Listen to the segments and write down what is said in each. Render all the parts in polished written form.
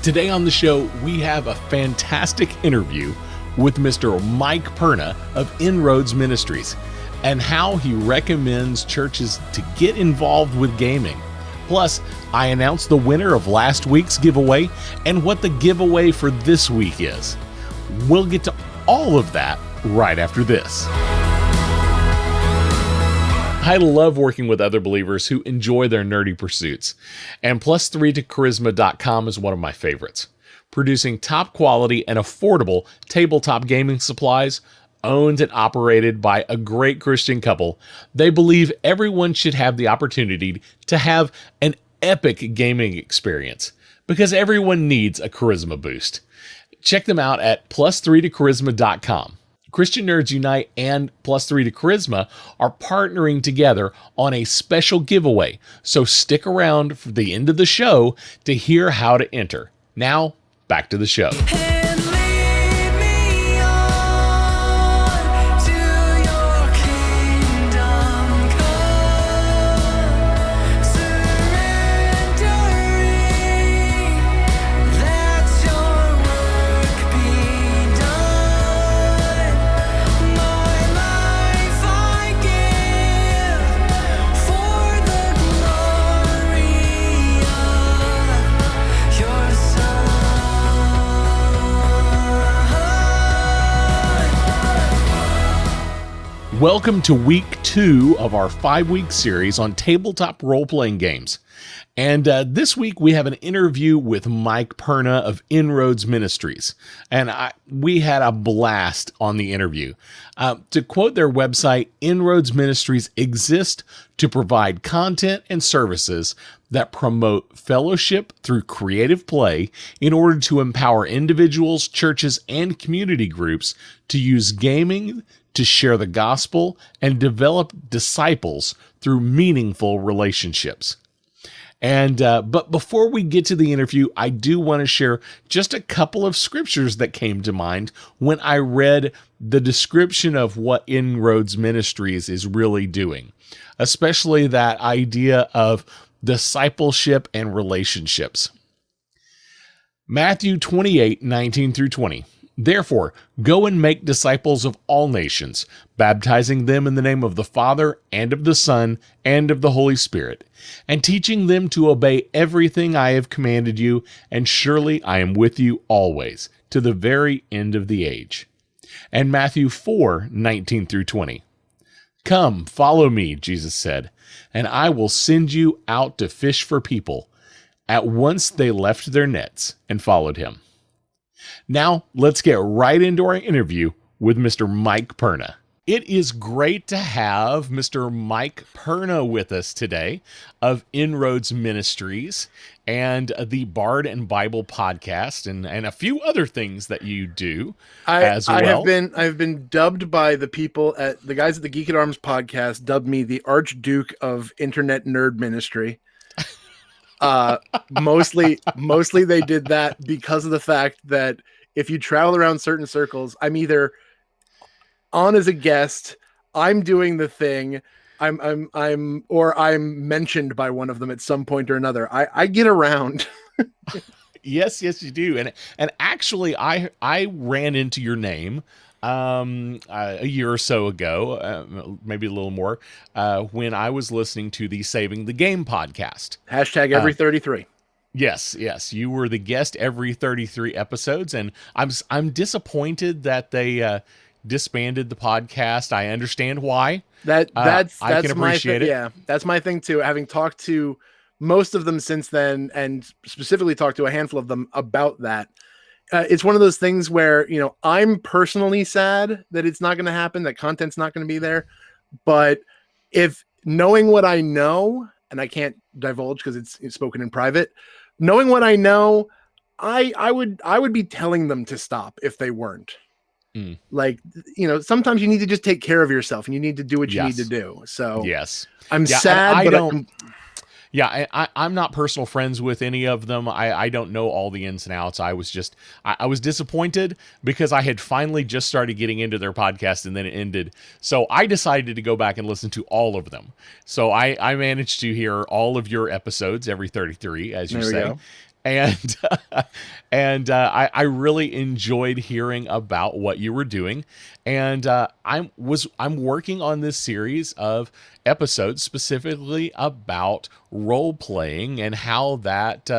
Today on the show, we have a fantastic interview with Mr. Mike Perna of Inroads Ministries and how he recommends churches to get involved with gaming. Plus, I announced the winner of last week's giveaway and what the giveaway for this week is. We'll get to all of that right after this. I love working with other believers who enjoy their nerdy pursuits, and plus3tocharisma.com is one of my favorites. Producing top quality and affordable tabletop gaming supplies, owned and operated by a great Christian couple, they believe everyone should have the opportunity to have an epic gaming experience, because everyone needs a charisma boost. Check them out at plus3tocharisma.com. Christian Nerds Unite and Plus3 to Charisma are partnering together on a special giveaway, so stick around for the end of the show to hear how to enter. Now, back to the show. Welcome to week 2 of our 5-week series on tabletop role-playing games. And this week we have an interview with Mike Perna of Inroads Ministries. And we had a blast on the interview. To quote their website, Inroads Ministries exist to provide content and services that promote fellowship through creative play in order to empower individuals, churches, and community groups to use gaming to share the gospel and develop disciples through meaningful relationships. And but before we get to the interview, I do want to share just a couple of scriptures that came to mind when I read the description of what Inroads Ministries is really doing, especially that idea of discipleship and relationships. Matthew 28:19 through 20. Therefore, go and make disciples of all nations, baptizing them in the name of the Father, and of the Son, and of the Holy Spirit, and teaching them to obey everything I have commanded you, and surely I am with you always, to the very end of the age. And Matthew 4:19 through 20. Come, follow me, Jesus said, and I will send you out to fish for people. At once they left their nets and followed him. Now, let's get right into our interview with Mr. Mike Perna. It is great to have Mr. Mike Perna with us today of Inroads Ministries and the Barton Bible podcast and a few other things that you do as well. I've been dubbed by the people at the guys at the Geek at Arms podcast, dubbed me the Archduke of Internet Nerd Ministry. Mostly they did that because of the fact that if you travel around certain circles, I'm either on as a guest, I'm doing the thing, or I'm mentioned by one of them at some point or another. I get around. Yes, you do. And actually I ran into your name a year or so ago, maybe a little more, when I was listening to the Saving the Game podcast. Hashtag every 33. Yes. You were the guest every 33 episodes, and I'm disappointed that they disbanded the podcast. I understand why. That's I can appreciate it. Yeah, that's my thing too. Having talked to most of them since then, and specifically talked to a handful of them about that. It's one of those things where, I'm personally sad that it's not going to happen, that content's not going to be there. But if knowing what I know, and I can't divulge because it's spoken in private, knowing what I know, I would be telling them to stop if they weren't. Like, sometimes you need to just take care of yourself and you need to do what you need to do. So yes, I'm sad, but I'm not personal friends with any of them. I don't know all the ins and outs. I was disappointed because I had finally just started getting into their podcast and then it ended. So I decided to go back and listen to all of them. So I managed to hear all of your episodes, every 33, as you say. and I really enjoyed hearing about what you were doing. And I'm working on this series of episodes specifically about role playing and how that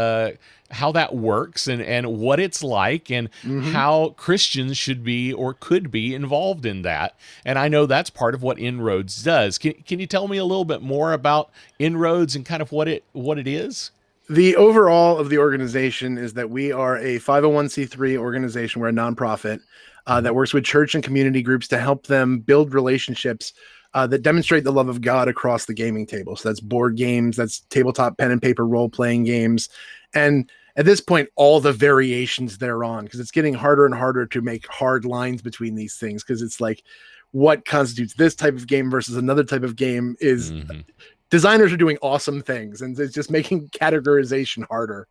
works and what it's like and Hmm. how Christians should be or could be involved in that. And I know that's part of what Inroads does. Can you tell me a little bit more about Inroads and kind of what it is? The overall of the organization is that we are a 501c3 organization. We're a nonprofit Mhm. that works with church and community groups to help them build relationships that demonstrate the love of God across the gaming table. So that's board games, that's tabletop pen and paper role playing games. And at this point, all the variations thereon, because it's getting harder and harder to make hard lines between these things, because it's like what constitutes this type of game versus another type of game is Mhm. designers are doing awesome things, and it's just making categorization harder.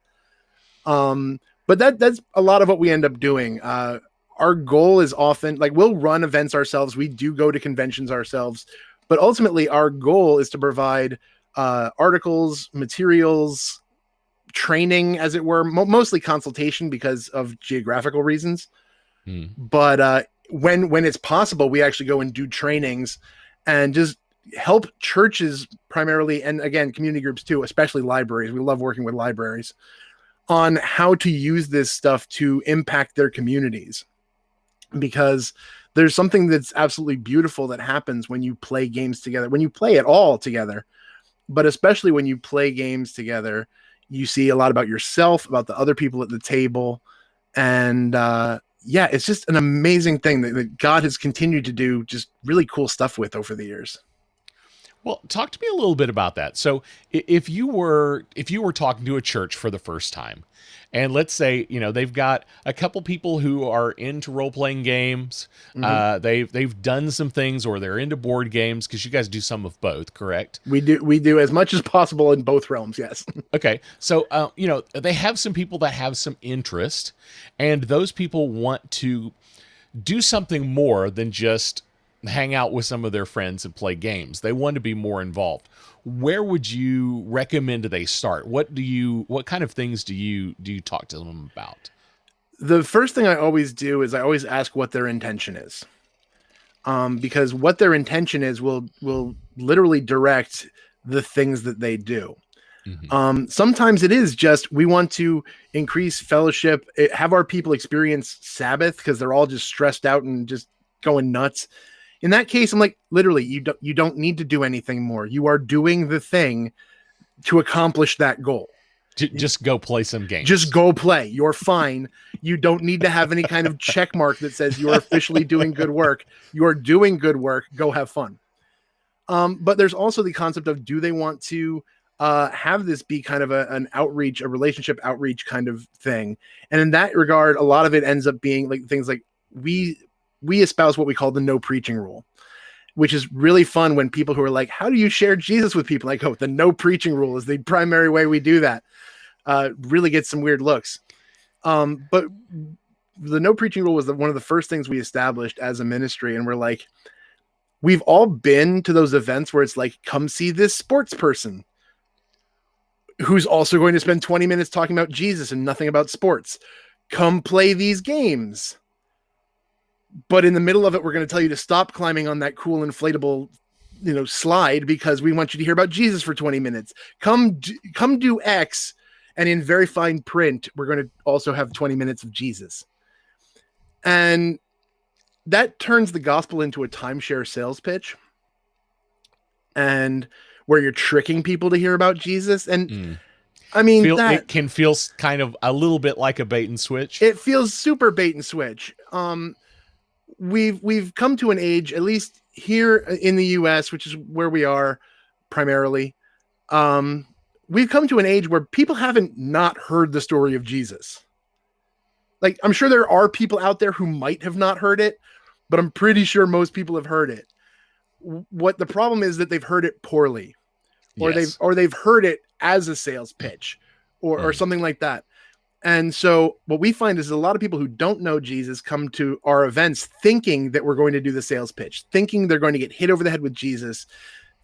But that's a lot of what we end up doing. Our goal is often like we'll run events ourselves. We do go to conventions ourselves, but ultimately our goal is to provide articles, materials, training, as it were, mostly consultation because of geographical reasons. Mhm. But when it's possible, we actually go and do trainings and just help churches primarily, and again, community groups too, especially libraries. We love working with libraries on how to use this stuff to impact their communities, because there's something that's absolutely beautiful that happens when you play games together, when you play it all together, but especially when you play games together. You see a lot about yourself, about the other people at the table, and yeah, it's just an amazing thing that God has continued to do just really cool stuff with over the years. Well, talk to me a little bit about that. So, if you were talking to a church for the first time, and let's say they've got a couple people who are into role playing games, Mm-hmm. they've done some things, or they're into board games because you guys do some of both, correct? We do as much as possible in both realms. Yes. Okay, so they have some people that have some interest, and those people want to do something more than just hang out with some of their friends and play games. They want to be more involved. Where would you recommend they start? What kind of things do you talk to them about? The first thing I always do is I always ask what their intention is, because what their intention is will literally direct the things that they do. Hmm. Sometimes it is just we want to increase fellowship, have our people experience Sabbath because they're all just stressed out and just going nuts. In that case, I'm like, literally, you don't need to do anything more. You are doing the thing to accomplish that goal. Just go play some Just games. go play. You're fine. You don't need to have any kind of check mark that says you're officially doing good work. You're doing good work. Go have fun. But there's also the concept of, do they want to have this be kind of an outreach, a relationship outreach kind of thing? And in that regard, a lot of it ends up being like things like we espouse what we call the no preaching rule, which is really fun when people who are like, how do you share Jesus with people? Like, oh, the no preaching rule is the primary way we do that. Really get some weird looks. But the no preaching rule was one of the first things we established as a ministry. And we're like, we've all been to those events where it's like, come see this sports person who's also going to spend 20 minutes talking about Jesus and nothing about sports. Come play these games. But in the middle of it, we're going to tell you to stop climbing on that cool inflatable, slide, because we want you to hear about Jesus for 20 minutes. Come do X. And in very fine print, we're going to also have 20 minutes of Jesus. And that turns the gospel into a timeshare sales pitch, and where you're tricking people to hear about Jesus. And Mm. I mean, It can feel kind of a little bit like a bait and switch. it feels super bait and switch. We've come to an age, at least here in the US, which is where we are primarily. We've come to an age where people haven't not heard the story of Jesus. Like, I'm sure there are people out there who might have not heard it, but I'm pretty sure most people have heard it. What the problem is that they've heard it poorly, or Yes. they've heard it as a sales pitch, or Mm. something like that. And so what we find is a lot of people who don't know Jesus come to our events thinking that we're going to do the sales pitch, thinking they're going to get hit over the head with Jesus,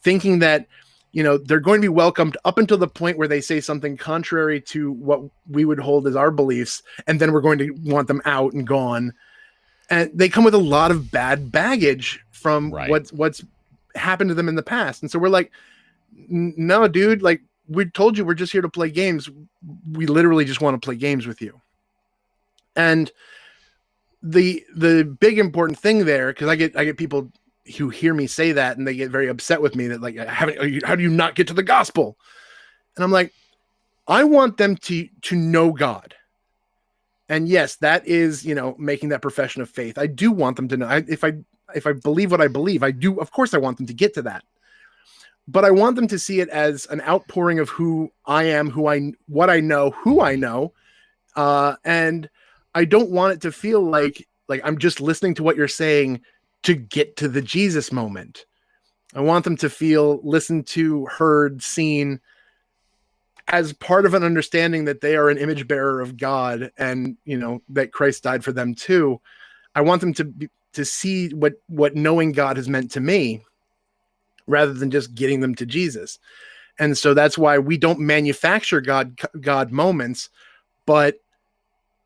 thinking that they're going to be welcomed up until the point where they say something contrary to what we would hold as our beliefs, and then we're going to want them out and gone. And they come with a lot of bad baggage from what's happened to them in the past. And so we're like, no, dude, like, we told you we're just here to play games. We literally just want to play games with you. And the big important thing there, because I get people who hear me say that and they get very upset with me that, like, how do you not get to the gospel? And I'm like, I want them to know God. And yes, that is, making that profession of faith. I do want them to know. If I believe what I believe, I do. Of course, I want them to get to that. But I want them to see it as an outpouring of who I am, what I know, who I know. And I don't want it to feel like I'm just listening to what you're saying to get to the Jesus moment. I want them to feel listened to, heard, seen as part of an understanding that they are an image bearer of God, and, that Christ died for them too. I want them to see what knowing God has meant to me, rather than just getting them to Jesus. And so that's why we don't manufacture God moments. But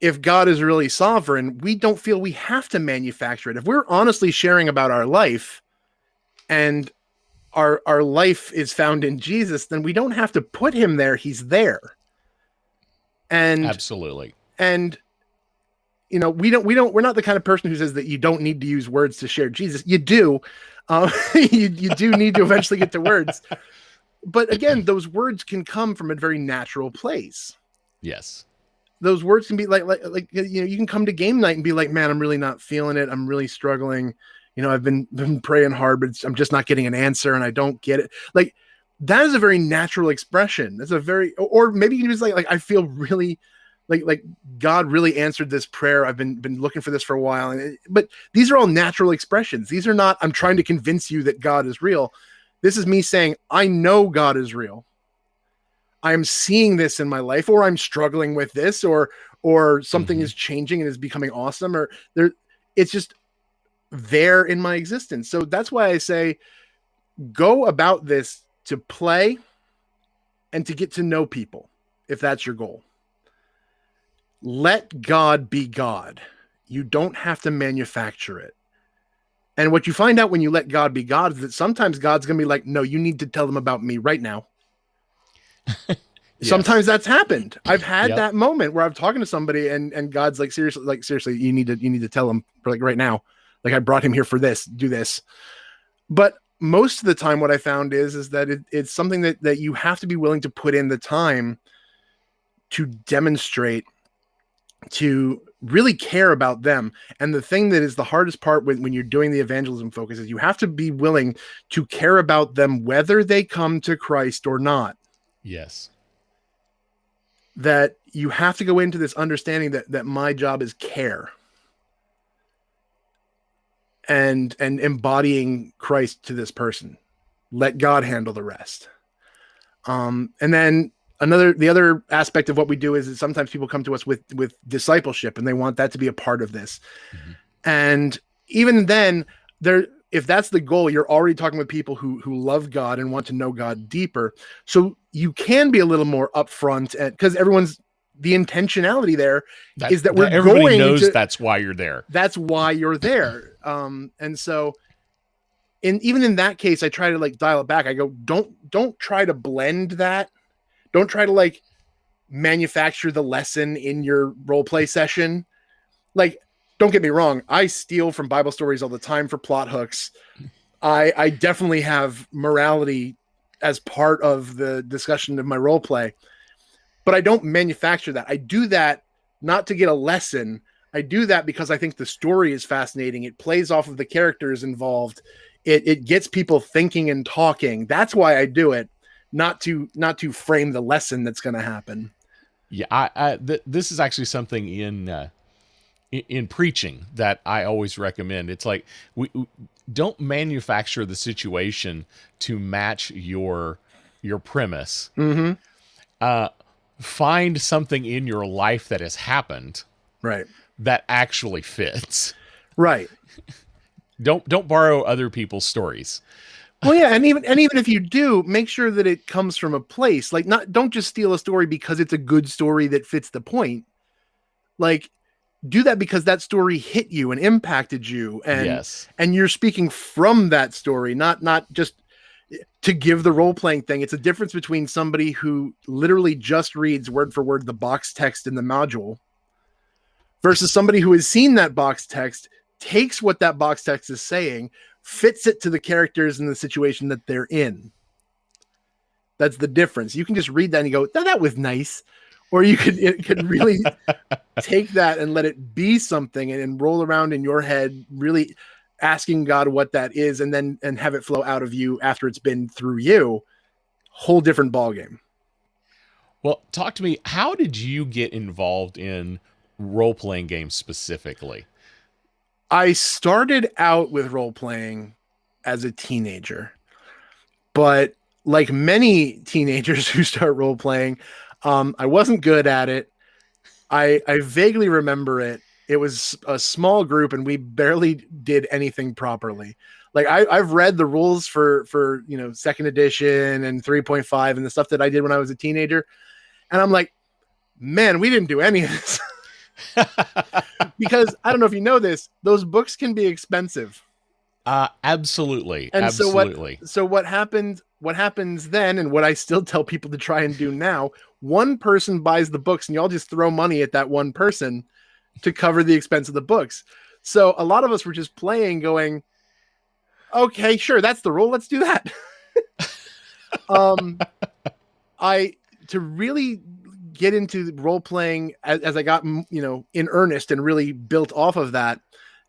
if God is really sovereign, we don't feel we have to manufacture it. If we're honestly sharing about our life, and our life is found in Jesus, then we don't have to put him there. He's there. And absolutely. And we're not the kind of person who says that you don't need to use words to share Jesus. You do. You do need to eventually get to words. But again, those words can come from a very natural place. Yes. Those words can be like you can come to game night and be like, man, I'm really not feeling it. I'm really struggling. I've been praying hard, but I'm just not getting an answer, and I don't get it. Like, that is a very natural expression. That's or maybe you can just like I feel really like God really answered this prayer. I've been looking for this for a while. But these are all natural expressions. These are not, I'm trying to convince you that God is real. This is me saying, I know God is real. I am seeing this in my life, or I'm struggling with this, or something is changing and is becoming awesome, or it's just there in my existence. So that's why I say, go about this to play and to get to know people, if that's your goal. Let God be God. You don't have to manufacture it. And what you find out when you let God be God is that sometimes God's going to be like, no, you need to tell them about me right now. Yes. Sometimes that's happened. I've had that moment where I'm talking to somebody and God's like, seriously, you need to tell them, like, right now. Like, I brought him here for this, do this. But most of the time what I found is that it's something that you have to be willing to put in the time to demonstrate, to really care about them. And the thing that is the hardest part when you're doing the evangelism focus is you have to be willing to care about them, whether they come to Christ or not. Yes. That you have to go into this understanding that my job is care and embodying Christ to this person. Let God handle the rest. And then the other aspect of what we do is that sometimes people come to us with discipleship, and they want that to be a part of this. Mm-hmm. And even then, if that's the goal, you're already talking with people who love God and want to know God deeper. So you can be a little more upfront, because the intentionality there is that everybody knows that's why you're there. That's why you're there. And so even in that case, I try to like dial it back. I go, don't try to blend that. Don't try to like manufacture the lesson in your role play session. Like, don't get me wrong. I steal from Bible stories all the time for plot hooks. I definitely have morality as part of the discussion of my role play, but I don't manufacture that. I do that not to get a lesson. I do that because I think the story is fascinating. It plays off of the characters involved. It gets people thinking and talking. That's why I do it. Not to frame the lesson that's going to happen. Yeah, this is actually something in preaching that I always recommend. It's like we don't manufacture the situation to match your premise. Mm-hmm. Find something in your life that has happened, right, that actually fits. Right. Don't borrow other people's stories. Well, yeah, and even if you do, make sure that it comes from a place. Like, not don't just steal a story because it's a good story that fits the point. Like, do that because that story hit you and impacted you, Yes. and you're speaking from that story, not just to give the role playing thing. It's a difference between somebody who literally just reads word for word the box text in the module versus somebody who has seen that box text, takes what that box text is saying, fits it to the characters and the situation that they're in. That's the difference. You can just read that and you go, that was nice. Or it could really take that and let it be something and roll around in your head, really asking God what that is, and then have it flow out of you after it's been through you. Whole different ballgame. Well, talk to me. How did you get involved in role playing games specifically? I started out with role playing as a teenager, but like many teenagers who start role playing, I wasn't good at it. I vaguely remember it. It was a small group and we barely did anything properly. Like I've read the rules for second edition and 3.5 and the stuff that I did when I was a teenager. And I'm like, man, we didn't do any of this. Because I don't know if you know this, those books can be expensive. Absolutely. And Absolutely. so what happens then, and what I still tell people to try and do now, one person buys the books and y'all just throw money at that one person to cover the expense of the books. So a lot of us were just playing going, okay, sure, that's the rule, let's do that. I to really get into role playing as I got in earnest and really built off of that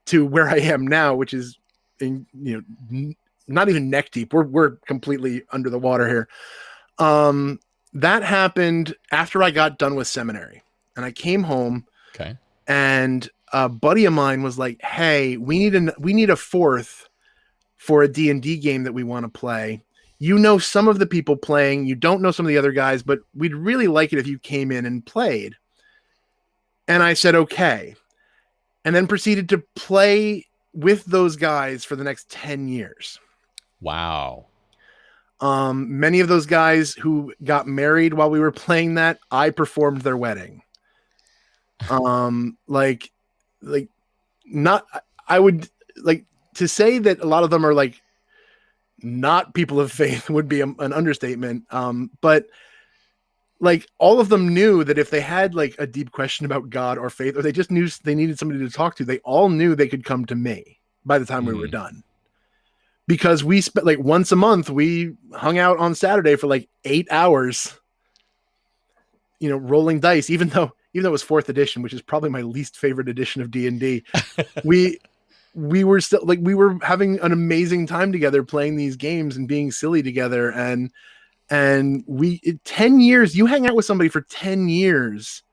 to where I am now, which is not even neck deep. We're completely under the water here. That happened after I got done with seminary, and I came home. Okay. And a buddy of mine was like, "Hey, we need a fourth for a D&D game that we want to play. You know some of the people playing, you don't know some of the other guys, but we'd really like it if you came in and played." And I said, "Okay." And then proceeded to play with those guys for the next 10 years. Wow. Many of those guys who got married while we were playing that, I performed their wedding. Like not, I would like to say that a lot of them are like not people of faith would be an understatement. But like all of them knew that if they had like a deep question about God or faith, or they just knew they needed somebody to talk to, they all knew they could come to me by the time we were done. Because we spent like once a month, we hung out on Saturday for like 8 hours, rolling dice, even though it was 4th edition, which is probably my least favorite edition of D&D. we were still like, we were having an amazing time together playing these games and being silly together. And 10 years, you hang out with somebody for 10 years.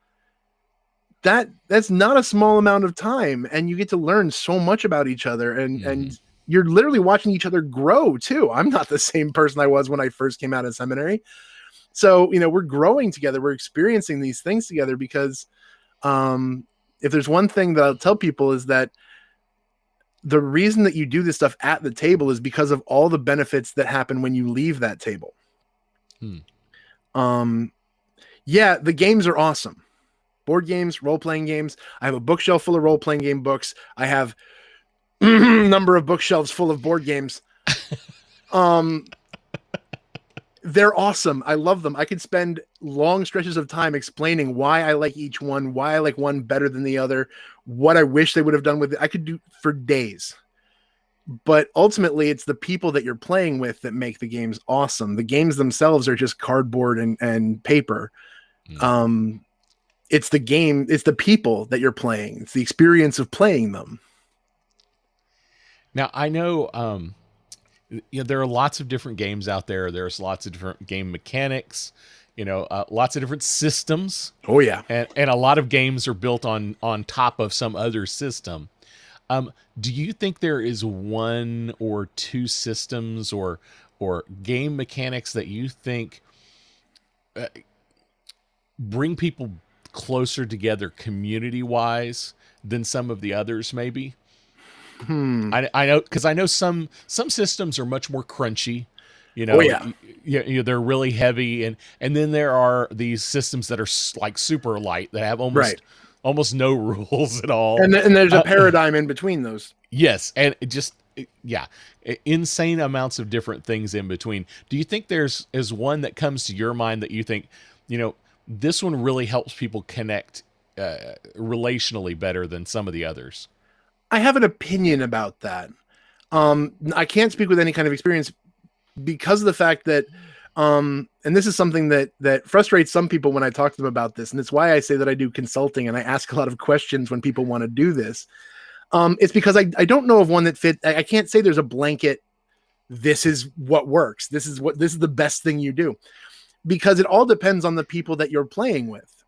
That's not a small amount of time. And you get to learn so much about each other. And you're literally watching each other grow too. I'm not the same person I was when I first came out of seminary. So, we're growing together. We're experiencing these things together because if there's one thing that I'll tell people is that the reason that you do this stuff at the table is because of all the benefits that happen when you leave that table. Yeah, the games are awesome. Board games, role-playing games. I have a bookshelf full of role-playing game books. I have number of bookshelves full of board games. They're awesome. I love them. I could spend long stretches of time explaining why I like each one, why I like one better than the other, what I wish they would have done with it. I could do for days. But ultimately, it's the people that you're playing with that make the games awesome. The games themselves are just cardboard and paper. It's the game. It's the people that you're playing. It's the experience of playing them. Now, I know there are lots of different games out there. There's lots of different game mechanics, lots of different systems. Oh, yeah. And a lot of games are built on top of some other system. Do you think there is one or two systems or game mechanics that you think bring people closer together community-wise than some of the others, maybe? I know, because I know some systems are much more crunchy. Oh yeah. They're really heavy, and then there are these systems that are like super light that have Right. almost no rules at all. And there's a paradigm in between those. Yes, and yeah, insane amounts of different things in between. Do you think is one that comes to your mind that you think, this one really helps people connect relationally better than some of the others? I have an opinion about that. I can't speak with any kind of experience because of the fact that, and this is something that frustrates some people when I talk to them about this, and it's why I say that I do consulting and I ask a lot of questions when people want to do this. It's because I don't know of one that fit. I can't say there's a blanket. This is what works. This is the best thing you do, because it all depends on the people that you're playing with,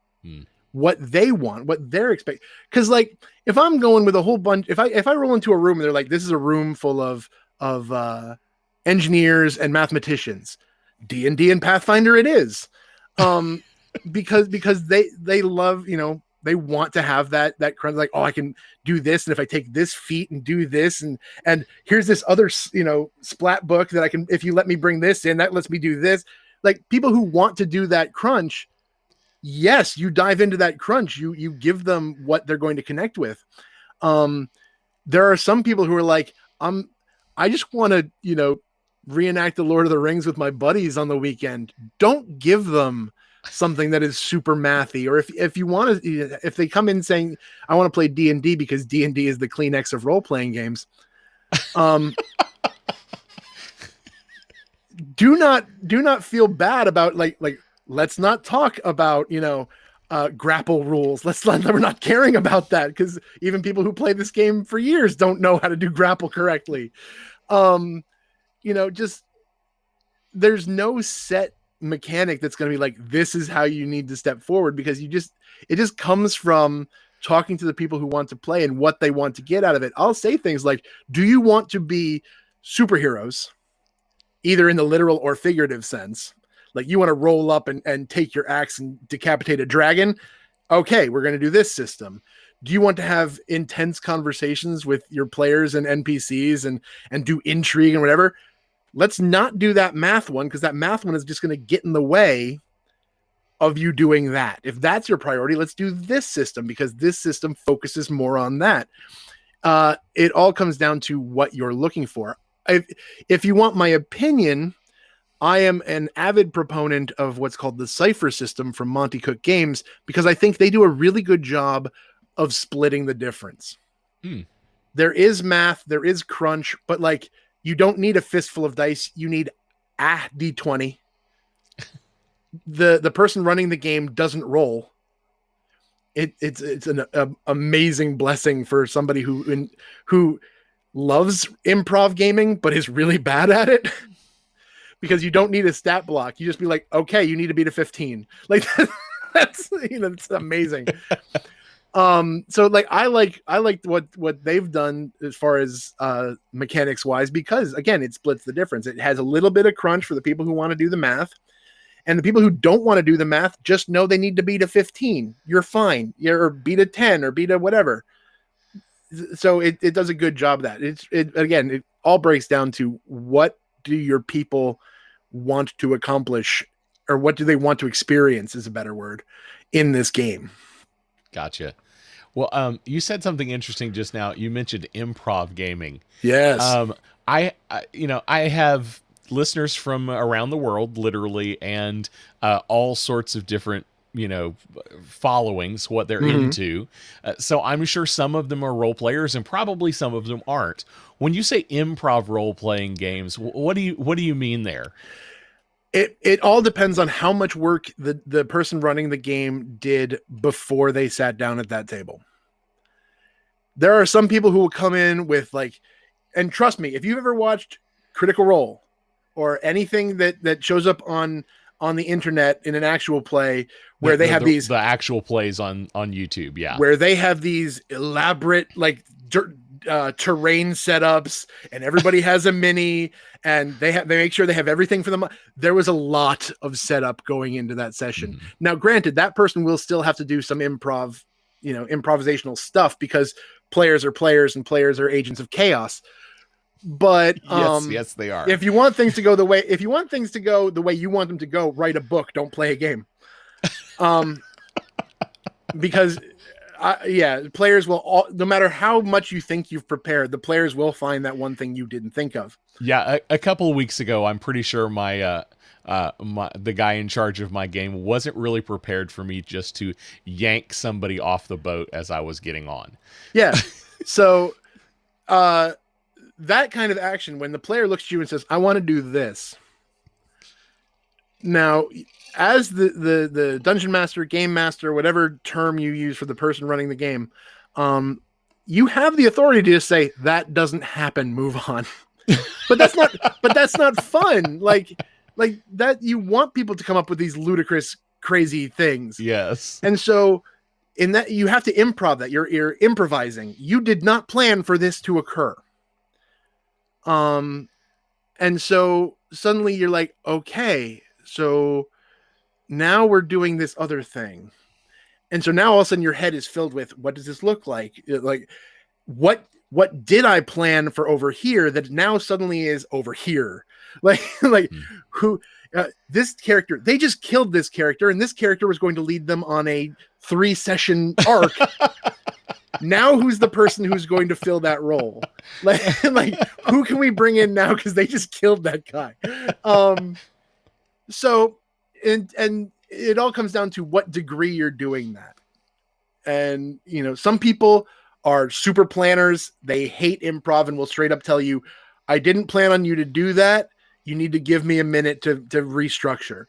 what they want, what they're expecting. Because like, if I'm going with a whole bunch, if I roll into a room and they're like, this is a room full of engineers and mathematicians, D&D and Pathfinder it is, because they love, they want to have that crunch, like, oh, I can do this, and if I take this feat and do this, and here's this other splat book that I can, if you let me bring this in, that lets me do this. Like, people who want to do that crunch, yes, you dive into that crunch, you give them what they're going to connect with. There are some people who are like, I just want to reenact the Lord of the Rings with my buddies on the weekend. Don't give them something that is super mathy. Or if you want to, if they come in saying, I want to play D&D because D&D is the Kleenex of role-playing games, do not feel bad about like let's not talk about grapple rules. We're not caring about that, because even people who play this game for years don't know how to do grapple correctly. Just, there's no set mechanic that's going to be like, this is how you need to step forward, because it just comes from talking to the people who want to play and what they want to get out of it. I'll say things like, do you want to be superheroes, either in the literal or figurative sense? Like, you want to roll up and take your axe and decapitate a dragon? Okay, we're going to do this system. Do you want to have intense conversations with your players and NPCs and do intrigue and whatever? Let's not do that math one, because that math one is just going to get in the way of you doing that. If that's your priority, let's do this system, because this system focuses more on that. It all comes down to what you're looking for. If you want my opinion, I am an avid proponent of what's called the Cypher system from Monty Cook Games, because I think they do a really good job of splitting the difference. There is math, there is crunch, but like, you don't need a fistful of dice. You need a D20. The person running the game doesn't roll. It's an amazing blessing for somebody who loves improv gaming but is really bad at it, because you don't need a stat block. You just be like, okay, you need to beat a 15. Like, that's it's amazing. So like, I like what they've done as far as mechanics wise, because again, it splits the difference. It has a little bit of crunch for the people who want to do the math, and the people who don't want to do the math just know they need to beat a 15. You're fine. Or beat a 10 or beat a whatever. So it does a good job of that. It all breaks down to, what do your people want to accomplish, or what do they want to experience is a better word, in this game. Gotcha. Well, you said something interesting just now. You mentioned improv gaming. Yes. I have listeners from around the world, literally, and all sorts of different, followings, what they're into. So I'm sure some of them are role players, and probably some of them aren't. When you say improv role playing games, what do you mean there? It all depends on how much work the person running the game did before they sat down at that table. There are some people who will come in with like, and trust me, if you've ever watched Critical Role or anything that shows up on the internet in an actual play, where they have these the actual plays on YouTube, yeah, where they have these elaborate like terrain setups, and everybody has a mini, and they make sure they have everything for them. There was a lot of setup going into that session. Now, granted, that person will still have to do some improv improvisational stuff, because players are players and players are agents of chaos. But yes, they are. if you want things to go the way you want them to go, write a book, don't play a game. Because players will no matter how much you think you've prepared, the players will find that one thing you didn't think of. Yeah, a couple of weeks ago, I'm pretty sure the guy in charge of my game wasn't really prepared for me just to yank somebody off the boat as I was getting on. Yeah. So that kind of action, when the player looks at you and says, I want to do this. Now, as the dungeon master, game master, whatever term you use for the person running the game, you have the authority to just say, that doesn't happen, move on. But that's not fun. Like that, you want people to come up with these ludicrous, crazy things. Yes. And so in that, you have to improv that. You're improvising. You did not plan for this to occur. And so suddenly you're like, okay, so now we're doing this other thing. And so now all of a sudden your head is filled with, what does this look like? Like, what did I plan for over here that now suddenly is over here? Who, this character, they just killed this character, and this character was going to lead them on a 3-session arc. Now who's the person who's going to fill that role? Like who can we bring in now? Because they just killed that guy. So, and it all comes down to what degree you're doing that. And, some people are super planners. They hate improv and will straight up tell you, I didn't plan on you to do that. You need to give me a minute to restructure.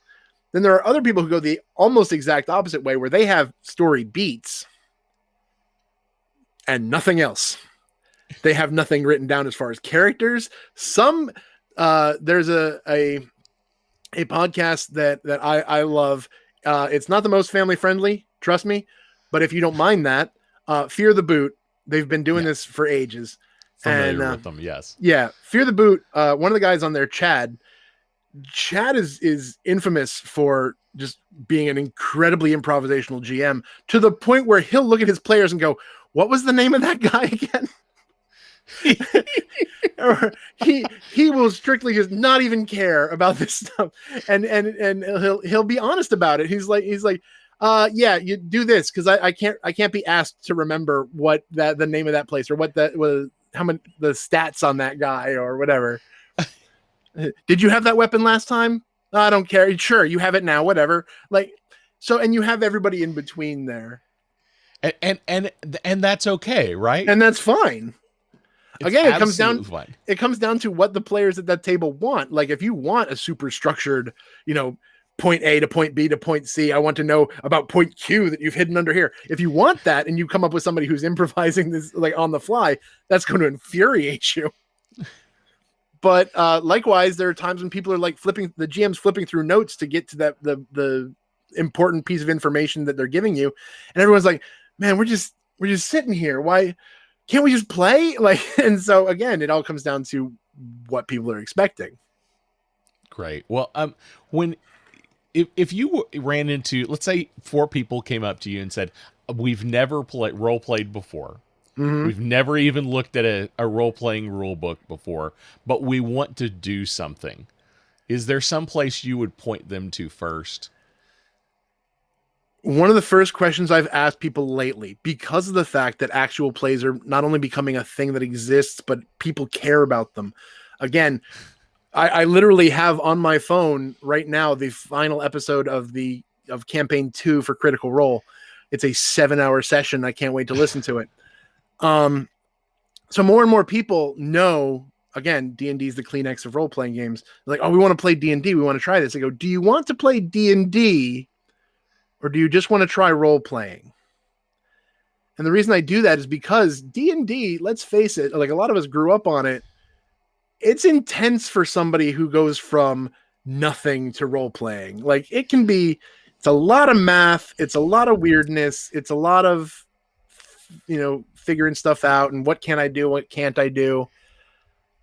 Then there are other people who go the almost exact opposite way, where they have story beats and nothing else. They have nothing written down as far as characters. There's a podcast that I love. It's not the most family friendly, trust me, but if you don't mind that, Fear the Boot. They've been doing this for ages. Familiar with them, yes. Yeah, Fear the Boot. One of the guys on there, Chad is infamous for just being an incredibly improvisational GM, to the point where he'll look at his players and go, what was the name of that guy again? Or he will strictly just not even care about this stuff, and he'll be honest about it. He's like, yeah, you do this because I can't be asked to remember what the name of that place, or what that was, how many the stats on that guy, or whatever. Did you have that weapon last time? I don't care. Sure, you have it now. Whatever. So, and you have everybody in between there, and that's okay, right? And that's fine. Again, it comes down to what the players at that table want. Like, if you want a super structured, point A to point B to point C, I want to know about point Q that you've hidden under here. If you want that, and you come up with somebody who's improvising this on the fly, that's going to infuriate you. But likewise, there are times when people are the GM's flipping through notes to get to that the important piece of information that they're giving you, and everyone's like, "Man, we're just sitting here. Why can't we just play?" And so again, it all comes down to what people are expecting. Great. Well, if you ran into, let's say 4 people came up to you and said, we've never role played before. Mm-hmm. We've never even looked at a role-playing rule book before, but we want to do something. Is there some place you would point them to first? One of the first questions I've asked people lately, because of the fact that actual plays are not only becoming a thing that exists, but people care about them. Again, I literally have on my phone right now the final episode of campaign 2 for Critical Role. It's a 7-hour session. I can't wait to listen to it. So more and more people know, again, D&D is the Kleenex of role-playing games. They're like, oh, we want to play D&D. We want to try this. I go, do you want to play D&D, or do you just want to try role-playing? And the reason I do that is because D&D, let's face it, like a lot of us grew up on it. It's intense for somebody who goes from nothing to role-playing. Like, it's a lot of math. It's a lot of weirdness. It's a lot of, figuring stuff out and what can I do, what can't I do.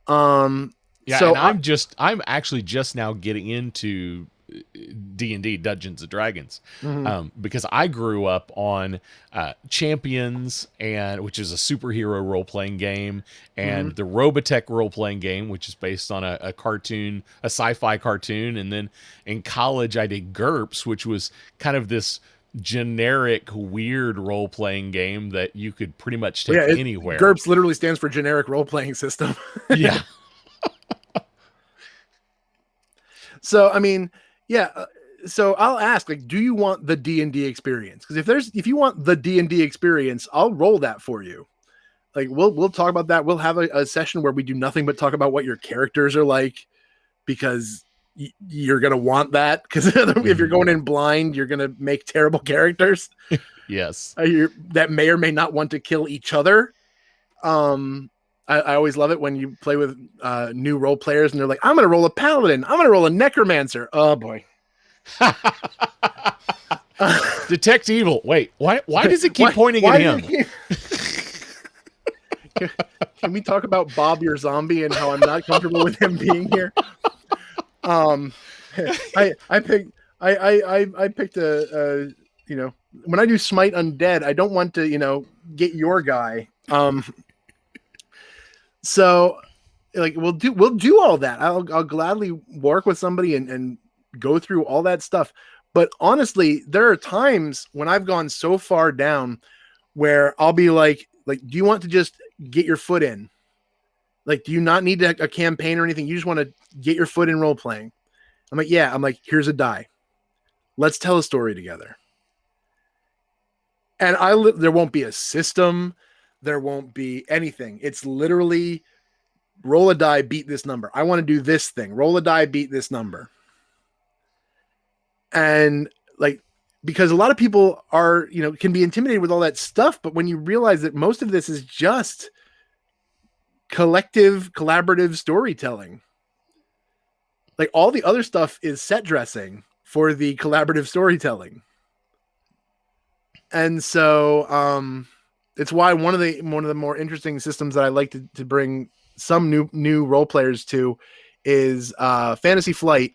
Yeah, so I'm actually just now getting into D&D, Dungeons and Dragons, Mhm. because I grew up on Champions, and which is a superhero role-playing game, and Mhm. the Robotech role-playing game, which is based on a cartoon, a sci-fi cartoon. And then in college I did GURPS, which was kind of this generic weird role-playing game that you could pretty much Well, take yeah, anywhere. GURPS literally stands for generic role playing system. Yeah. So I mean, yeah. So I'll ask, like, do you want the D&D experience? Because if you want the D&D experience, I'll roll that for you. Like we'll talk about that. We'll have a session where we do nothing but talk about what your characters are like, because you're gonna want that. Because if you're Mhm. going in blind, you're gonna make terrible characters. Yes. That may or may not want to kill each other. I always love it when you play with new role players and they're like, I'm going to roll a paladin. I'm going to roll a necromancer. Oh boy. Detect evil. Wait, why does it keep pointing at him? Can we talk about Bob your zombie and how I'm not comfortable with him being here? I picked a when I do smite undead, I don't want to get your guy. So like we'll do all that. I'll gladly work with somebody and go through all that stuff. But honestly, there are times when I've gone so far down where I'll be like, do you want to just get your foot in? Like, do you not need a campaign or anything? You just want to get your foot in role playing. I'm like, yeah. I'm like, here's a die. Let's tell a story together. And there won't be a system. There won't be anything. It's literally roll a die, beat this number. I want to do this thing. Roll a die, beat this number. And like, because a lot of people are, can be intimidated with all that stuff. But when you realize that most of this is just collective, collaborative storytelling, like all the other stuff is set dressing for the collaborative storytelling. And so, it's why one of the more interesting systems that I like to bring some new role players to is Fantasy Flight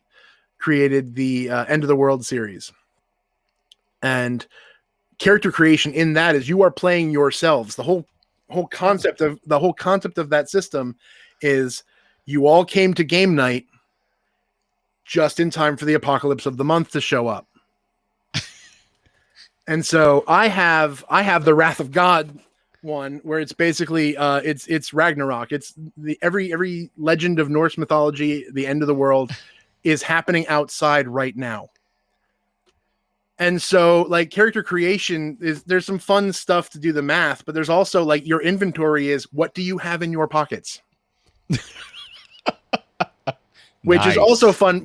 created the End of the World series. And character creation in that is you are playing yourselves. The whole concept of that system is you all came to game night just in time for the apocalypse of the month to show up. And so I have the Wrath of God one where it's basically it's Ragnarok. It's every legend of Norse mythology, the end of the world is happening outside right now. And so like character creation there's some fun stuff to do the math, but there's also like your inventory is what do you have in your pockets? Which is also fun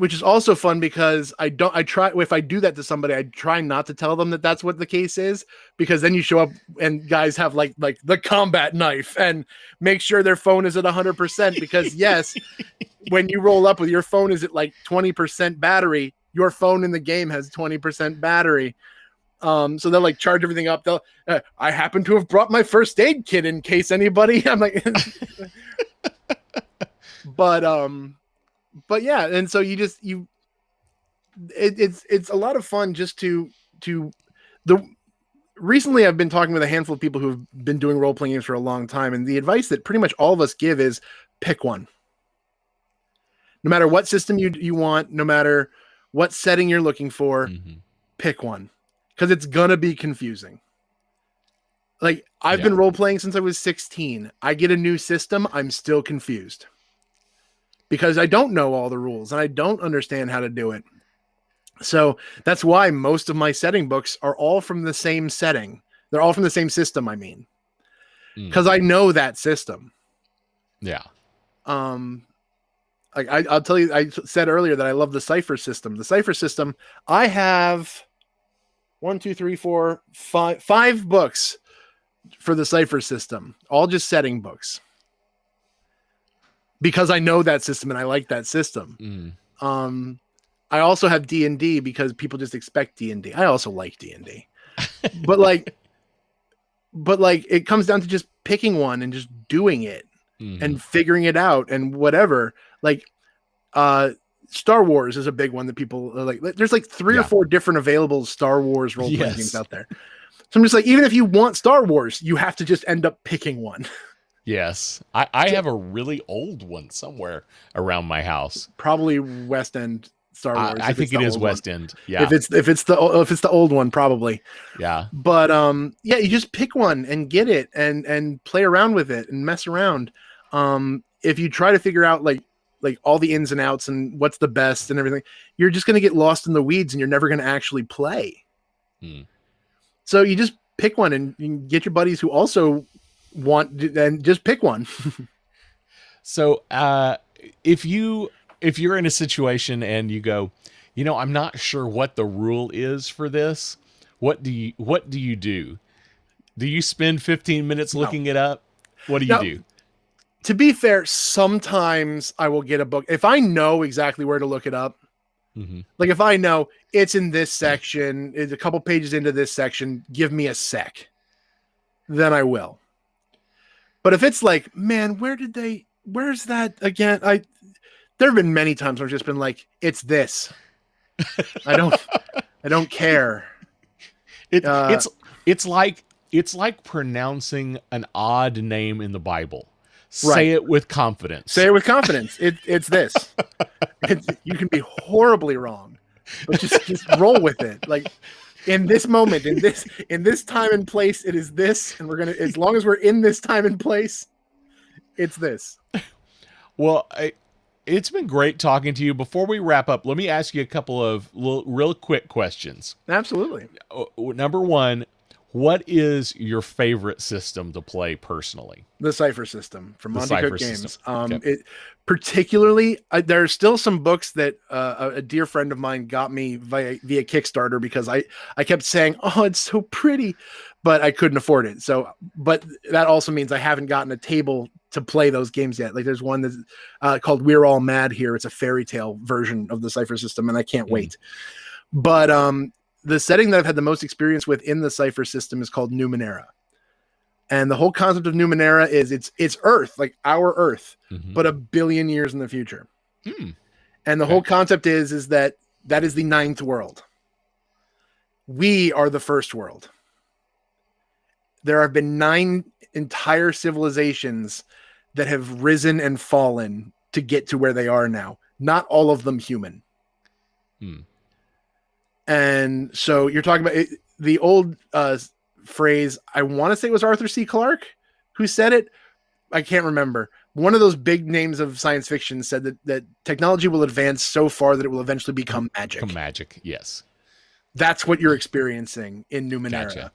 because if I do that to somebody, I try not to tell them that that's what the case is, because then you show up and guys have like the combat knife and make sure their phone is at 100%, because yes, when you roll up with your phone is at like 20% battery, your phone in the game has 20% battery. So they'll like charge everything up. I happen to have brought my first aid kit in case anybody. I'm like, but yeah, and so it's a lot of fun just recently I've been talking with a handful of people who've been doing role-playing games for a long time, and the advice that pretty much all of us give is pick one. No matter what system you want, no matter what setting you're looking for, pick one, because it's gonna be confusing. Like I've been role-playing since I was 16. I get a new system, I'm still confused, because I don't know all the rules and I don't understand how to do it. So that's why most of my setting books are all from the same setting. They're all from the same system, I mean, because I know that system. Yeah. Like I'll tell you, I said earlier that I love the Cypher system. The Cypher system, I have 5 books for the Cypher system, all just setting books, because I know that system and I like that system. I also have D&D because people just expect D&D. I also like D&D, but like it comes down to just picking one and just doing it and figuring it out and whatever. Like Star Wars is a big one that people are like. There's like 3 or 4 different available Star Wars role playing games out there. So I'm just like, even if you want Star Wars, you have to just end up picking one. Yes. I have a really old one somewhere around my house. Probably West End Star Wars. I think it is West End. Yeah. If it's the old one, probably. Yeah. But yeah, you just pick one and get it and play around with it and mess around. If you try to figure out like all the ins and outs and what's the best and everything, you're just going to get lost in the weeds and you're never going to actually play. So you just pick one and you can get your buddies who also want and just pick one. So if you're in a situation and you go, I'm not sure what the rule is for this, what do you do? Do you spend 15 minutes looking it up? What do you do? To be fair, sometimes I will get a book if I know exactly where to look it up. Like if I know it's in this section, it's a couple pages into this section, give me a sec, then I will. But if it's like, man, where's that again? There have been many times where I've just been like, it's this. I don't care. It's like pronouncing an odd name in the Bible. Say it with confidence. Say it with confidence. It's this. You can be horribly wrong, but just roll with it. Like in this moment, in this time and place, it is this, and as long as we're in this time and place, it's this. Well, it's been great talking to you. Before we wrap up, let me ask you a couple of real quick questions. Absolutely. Number one, what is your favorite system to play personally? The Cypher system from Monte Cook Games. Okay. Particularly, there are still some books that a dear friend of mine got me via Kickstarter because I kept saying, "Oh, it's so pretty," but I couldn't afford it. So, but that also means I haven't gotten a table to play those games yet. Like there's one that's called We're All Mad Here. It's a fairy tale version of the Cypher system, and I can't wait. But the setting that I've had the most experience with in the Cypher system is called Numenera. And the whole concept of Numenera is it's Earth, like our Earth, but 1 billion years in the future. And the whole concept is that is the 9th world. We are the first world. There have been 9 entire civilizations that have risen and fallen to get to where they are now. Not all of them human. And so you're talking about the old phrase, I want to say it was Arthur C. Clarke who said it. I can't remember. One of those big names of science fiction said that technology will advance so far that it will eventually become magic. Yes. That's what you're experiencing in Numenera. Gotcha.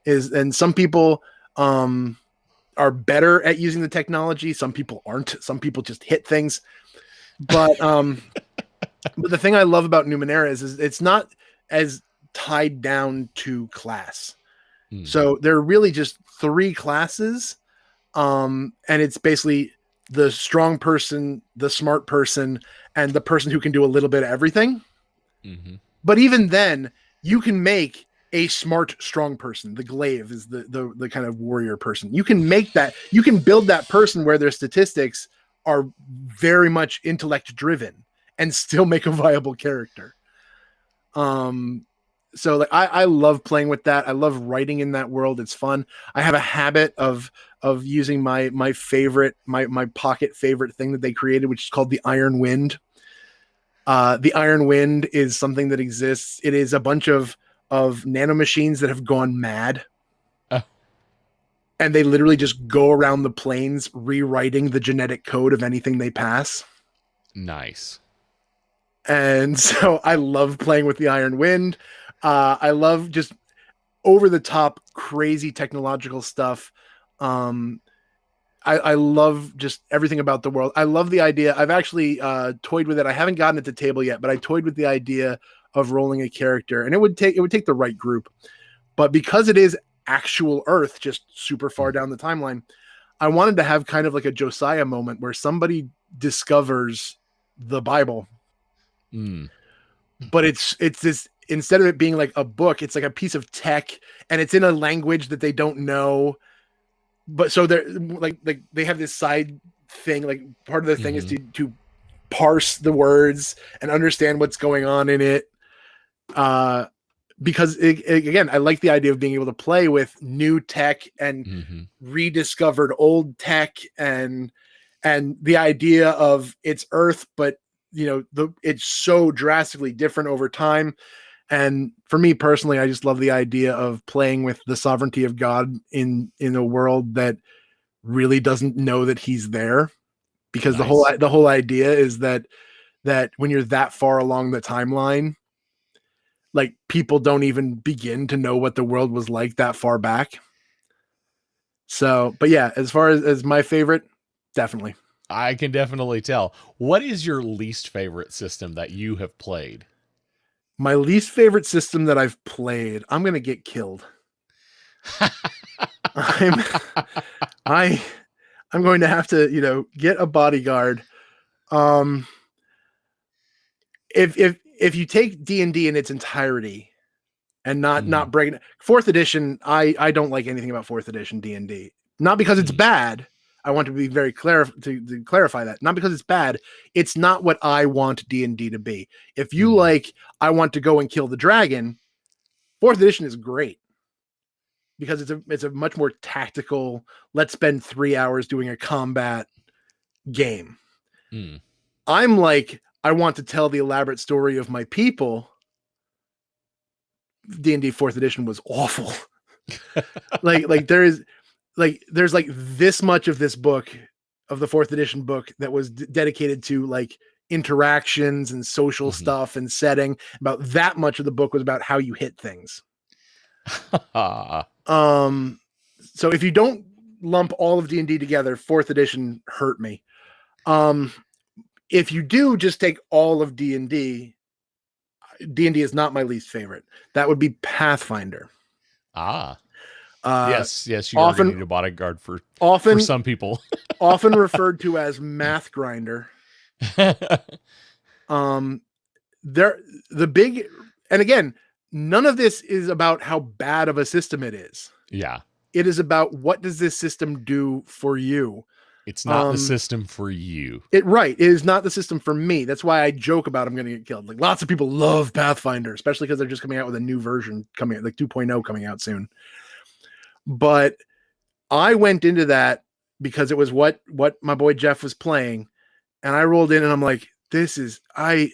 And some people are better at using the technology. Some people aren't. Some people just hit things. But but the thing I love about Numenera is it's not as tied down to class. So there are really just 3 classes. And it's basically the strong person, the smart person, and the person who can do a little bit of everything. But even then, you can make a smart, strong person. The glaive is the kind of warrior person. You can make that. You can build that person where their statistics are very much intellect driven and still make a viable character. So like I love playing with that. I love writing in that world. It's fun. I have a habit of using my favorite, my pocket favorite thing that they created, which is called the Iron Wind. The Iron Wind is something that exists. It is a bunch of nanomachines that have gone mad. And they literally just go around the plains rewriting the genetic code of anything they pass. Nice. And so I love playing with the Iron Wind. I love just over the top, crazy technological stuff. I love just everything about the world. I love the idea. I've actually toyed with it. I haven't gotten it to table yet, but I toyed with the idea of rolling a character, and it would take the right group. But because it is actual Earth, just super far down the timeline, I wanted to have kind of like a Josiah moment where somebody discovers the Bible. But it's this, instead of it being like a book, it's like a piece of tech, and it's in a language that they don't know. But so they're like they have this side thing, like part of the thing is to parse the words and understand what's going on in it. Because again, I like the idea of being able to play with new tech and rediscovered old tech, and the idea of it's Earth, but it's so drastically different over time. And for me personally, I just love the idea of playing with the sovereignty of God in a world that really doesn't know that he's there, because the whole idea is that when you're that far along the timeline, like, people don't even begin to know what the world was like that far back. So, but yeah, as far as my favorite, definitely. I can definitely tell. What is your least favorite system that you have played? My least favorite system that I've played, I'm going to get killed. I'm going to have to, get a bodyguard. If you take D&D in its entirety and not break it, 4th edition, I don't like anything about 4th edition D&D. Not because it's bad. I want to be very clear to clarify that. Not because it's bad. It's not what I want D&D to be. If you I want to go and kill the dragon, 4th edition is great, because it's a much more tactical, let's spend 3 hours doing a combat game. I'm like, I want to tell the elaborate story of my people. D&D 4th edition was awful. there's this much of this book, of the 4th edition book, that was dedicated to like interactions and social stuff and setting. About that much of the book was about how you hit things. So if you don't lump all of D&D together, 4th edition hurt me. If you do just take all of D&D is not my least favorite. That would be Pathfinder. Yes, you often need a bodyguard for some people. Often referred to as Math Grinder. And again, none of this is about how bad of a system it is. Yeah. It is about, what does this system do for you? It's not the system for you. It is not the system for me. That's why I joke about I'm going to get killed. Like, lots of people love Pathfinder, especially because they're just coming out with a new version coming, like 2.0 coming out soon. But I went into that because it was what my boy Jeff was playing, and I rolled in and I'm like, this is, I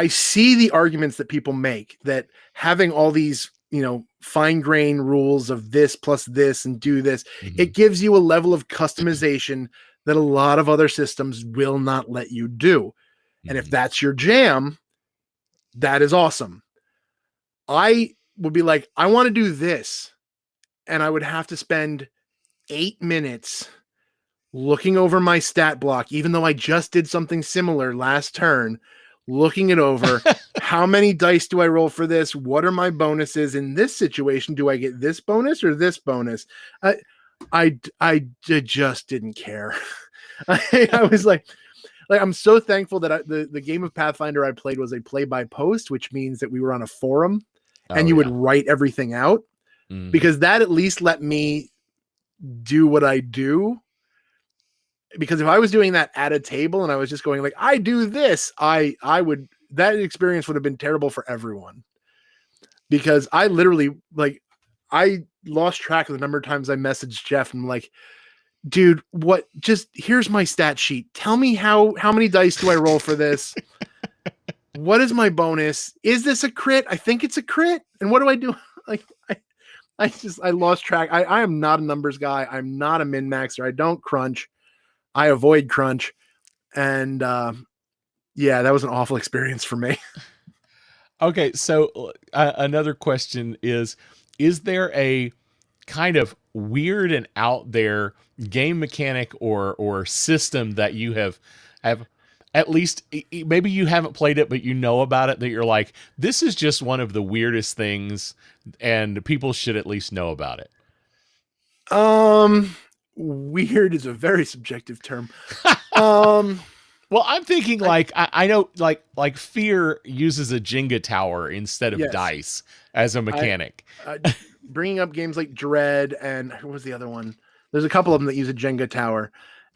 see the arguments that people make, that having all these, fine grain rules of this plus this and do this, it gives you a level of customization that a lot of other systems will not let you do. And if that's your jam, that is awesome. I would be like, I want to do this. And I would have to spend 8 minutes looking over my stat block, even though I just did something similar last turn, looking it over. How many dice do I roll for this? What are my bonuses in this situation? Do I get this bonus or this bonus? I just didn't care. I was like, I'm so thankful that the game of Pathfinder I played was a play by post, which means that we were on a forum and you would write everything out, because that at least let me do what I do. Because if I was doing that at a table and I was just going like, I do this, that experience would have been terrible for everyone. Because I literally, I lost track of the number of times I messaged Jeff and I'm like, dude, here's my stat sheet. Tell me how many dice do I roll for this? What is my bonus? Is this a crit? I think it's a crit. And what do I do? I lost track. I am not a numbers guy. I'm not a min-maxer. I don't crunch. I avoid crunch. And that was an awful experience for me. Okay, so another question is there a kind of weird and out there game mechanic or system that you have at least, maybe you haven't played it, but you know about it, that you're like, this is just one of the weirdest things and people should at least know about it? Weird is a very subjective term. Well, I'm thinking I know like Fear uses a Jenga tower instead of dice as a mechanic. Bringing up games like Dread and what was the other one? There's a couple of them that use a Jenga tower.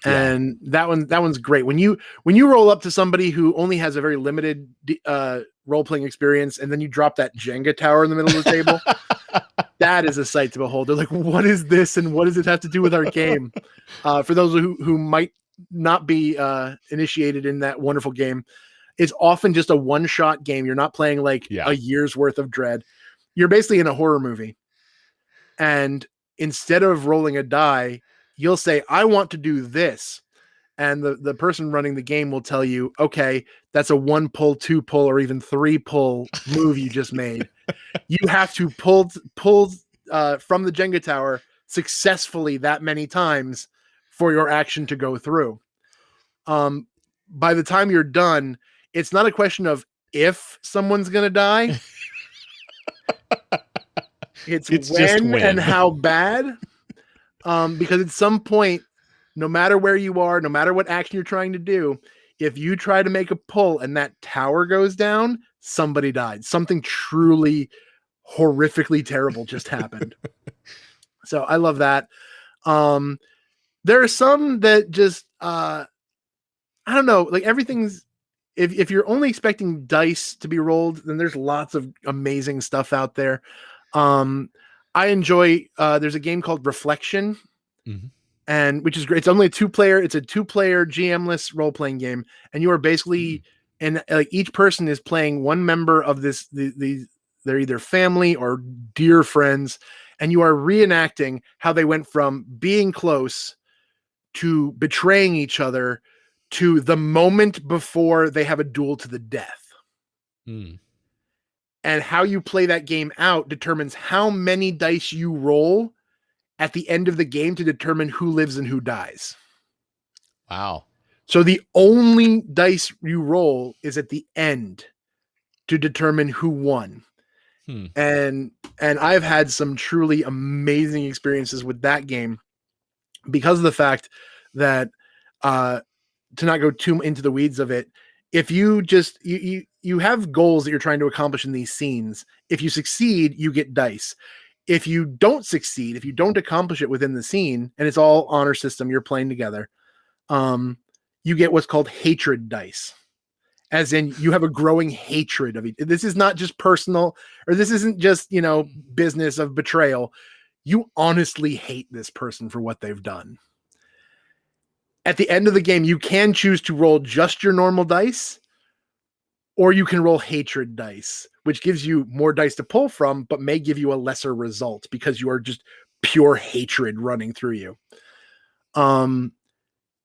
Yeah. And that one's great. When you roll up to somebody who only has a very limited role-playing experience, and then you drop that Jenga tower in the middle of the table, that is a sight to behold. They're like, what is this, and what does it have to do with our game? For those who might not be initiated in that wonderful game, it's often just a one-shot game. You're not playing like a year's worth of Dread. You're basically in a horror movie. And instead of rolling a die, you'll say, I want to do this. And the person running the game will tell you, okay, that's a 1 pull, 2 pull, or even 3 pull move you just made. You have to pull from the Jenga tower successfully that many times for your action to go through. By the time you're done, it's not a question of if someone's going to die. It's when, just when and how bad. Because at some point, no matter where you are, no matter what action you're trying to do, if you try to make a pull and that tower goes down, somebody died. Something truly horrifically terrible just happened. So I love that. There are some that just I don't know, like everything's if you're only expecting dice to be rolled, then there's lots of amazing stuff out there. I enjoy there's a game called Reflection, and which is great. It's only a two-player GM-less role-playing game, and you are basically and like each person is playing one member of this they're either family or dear friends, and you are reenacting how they went from being close to betraying each other to the moment before they have a duel to the death. And how you play that game out determines how many dice you roll at the end of the game to determine who lives and who dies. Wow. So the only dice you roll is at the end to determine who won. And I've had some truly amazing experiences with that game because of the fact that to not go too into the weeds of it, if you just you have goals that you're trying to accomplish in these scenes. If you succeed, you get dice. If you don't succeed, if you don't accomplish it within the scene, and it's all honor system, you're playing together, you get what's called hatred dice. As in, you have a growing hatred of it. This is not just personal, or this isn't just, business of betrayal. You honestly hate this person for what they've done. At the end of the game, you can choose to roll just your normal dice, or you can roll hatred dice, which gives you more dice to pull from, but may give you a lesser result because you are just pure hatred running through you.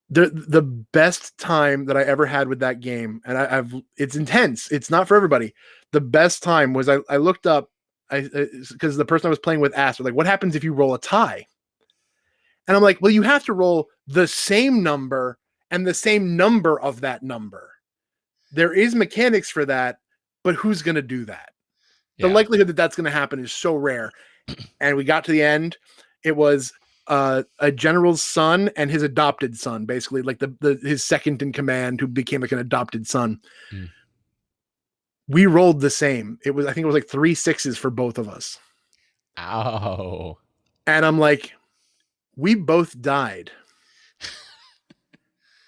The best time that I ever had with that game, and it's intense. It's not for everybody. The best time was I looked up, because the person I was playing with asked, like, what happens if you roll a tie? And I'm like, well, you have to roll the same number and the same number of that number. There is mechanics for that, but who's going to do that? The likelihood that that's going to happen is so rare. And we got to the end. It was a general's son and his adopted son, basically, like his second in command, who became like an adopted son. We rolled the same. I think it was like 3 6s for both of us. Ow. And I'm like, we both died.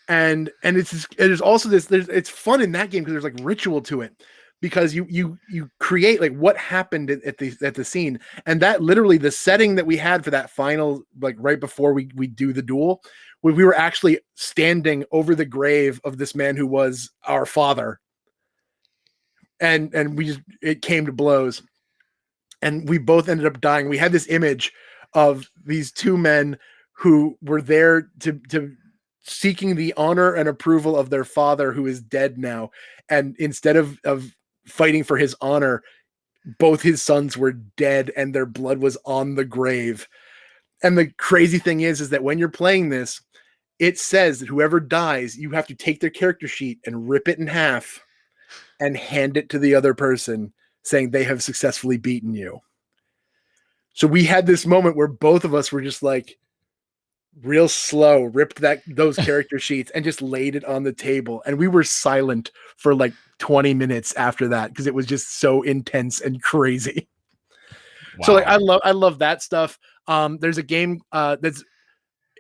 And there's also it's fun in that game because there's like ritual to it, because you create like what happened at the scene. And that literally, the setting that we had for that final, like right before we do the duel, we were actually standing over the grave of this man who was our father. And it came to blows, and we both ended up dying. We had this image of these two men who were there to seeking the honor and approval of their father, who is dead now. And instead of fighting for his honor, both his sons were dead and their blood was on the grave. And the crazy thing is that when you're playing this, it says that whoever dies, you have to take their character sheet and rip it in half and hand it to the other person, saying they have successfully beaten you. So we had this moment where both of us were just like real slow, ripped those character sheets and just laid it on the table. And we were silent for like 20 minutes after that, because it was just so intense and crazy. Wow. So like, I love that stuff. There's a game that's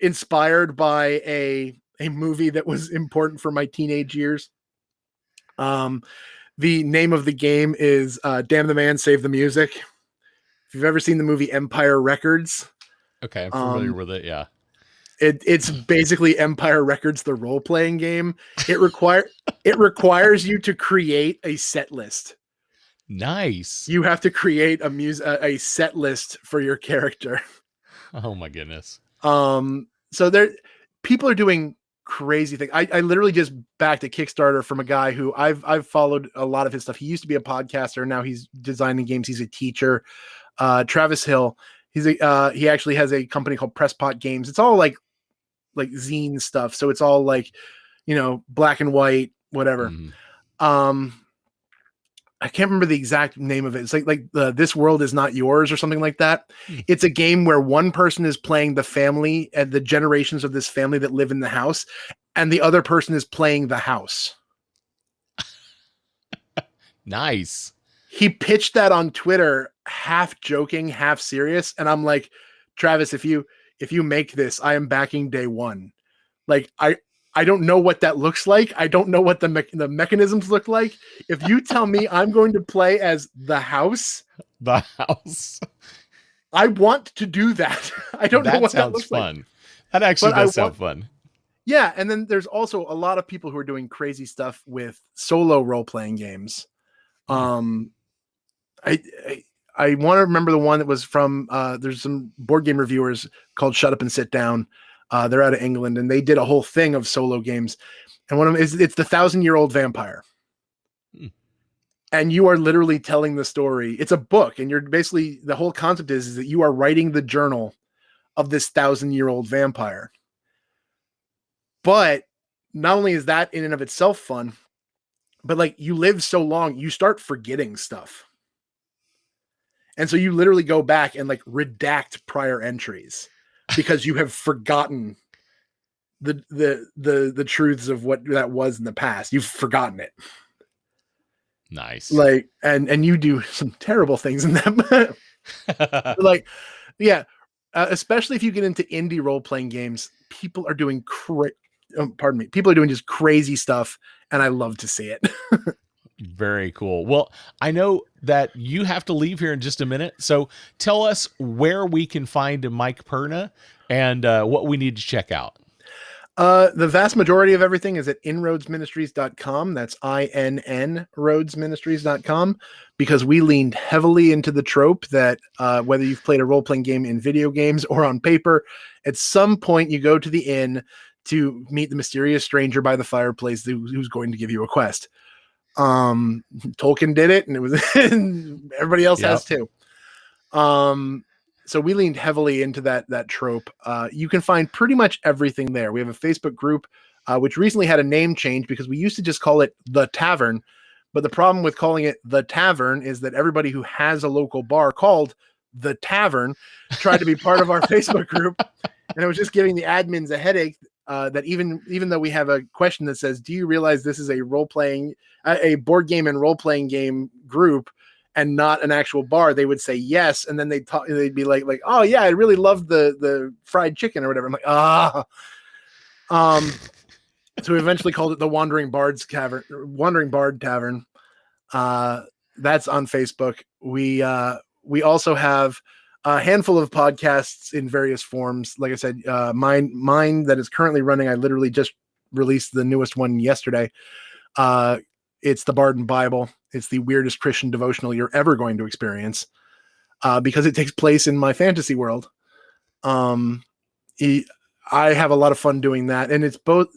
inspired by a movie that was important for my teenage years. The name of the game is Damn the Man, Save the Music. If you've ever seen the movie Empire Records. Okay, I'm familiar with it, yeah. It's basically Empire Records, the role-playing game. It requires you to create a set list. Nice. You have to create a set list for your character. Oh my goodness. So people are doing crazy things. I literally just backed a Kickstarter from a guy who I've followed a lot of his stuff. He used to be a podcaster. Now he's designing games. He's a teacher. Travis Hill. He actually has a company called Presspot Games. It's all like zine stuff. So it's all like, black and white, whatever. I can't remember the exact name of it. It's like This World Is Not Yours or something like that. It's a game where one person is playing the family and the generations of this family that live in the house, and the other person is playing the house. Nice. He pitched that on Twitter, half joking, half serious. And I'm like, Travis, if you make this, I am backing day one. Like, I don't know what that looks like. I don't know what the mechanisms look like. If you tell me I'm going to play as the house, I want to do that. I don't know what that looks fun. Like. That actually does sound fun. Yeah, and then there's also a lot of people who are doing crazy stuff with solo role-playing games. I want to remember the one that was from there's some board game reviewers called Shut Up and Sit Down. They're out of England, and they did a whole thing of solo games. And one of them is it's the 1,000-Year-Old Vampire. And you are literally telling the story. It's a book, and you're basically, the whole concept is that you are writing the journal of this 1,000-year-old vampire. But not only is that in and of itself fun, but like you live so long, you start forgetting stuff. And so you literally go back and like redact prior entries because you have forgotten the truths of what that was in the past. You've forgotten it. Nice. Like, and you do some terrible things in them. Like, yeah. Especially if you get into indie role-playing games, people are doing people are doing just crazy stuff, and I love to see it. Very cool. Well, I know that you have to leave here in just a minute, so tell us where we can find Mike Perna and what we need to check out. The vast majority of everything is at inroadsministries.com. That's INN roadsministries.com, because we leaned heavily into the trope that whether you've played a role-playing game in video games or on paper, at some point you go to the inn to meet the mysterious stranger by the fireplace who's going to give you a quest. Tolkien did it, and it was everybody else has too. So we leaned heavily into that trope. You can find pretty much everything there. We have a Facebook group, which recently had a name change because we used to just call it The Tavern. But the problem with calling it The Tavern is that everybody who has a local bar called The Tavern tried to be part of our Facebook group. And it was just giving the admins a headache that even though we have a question that says, do you realize this is a a board game and role-playing game group and not an actual bar, they would say yes. And then they'd be like, oh yeah, I really love the fried chicken or whatever. I'm like, so we eventually called it the Wandering Bard Tavern. That's on Facebook. We also have a handful of podcasts in various forms. Like I said, mine that is currently running, I literally just released the newest one yesterday. It's the Barton Bible. It's the weirdest Christian devotional you're ever going to experience, because it takes place in my fantasy world. I have a lot of fun doing that, and it's both.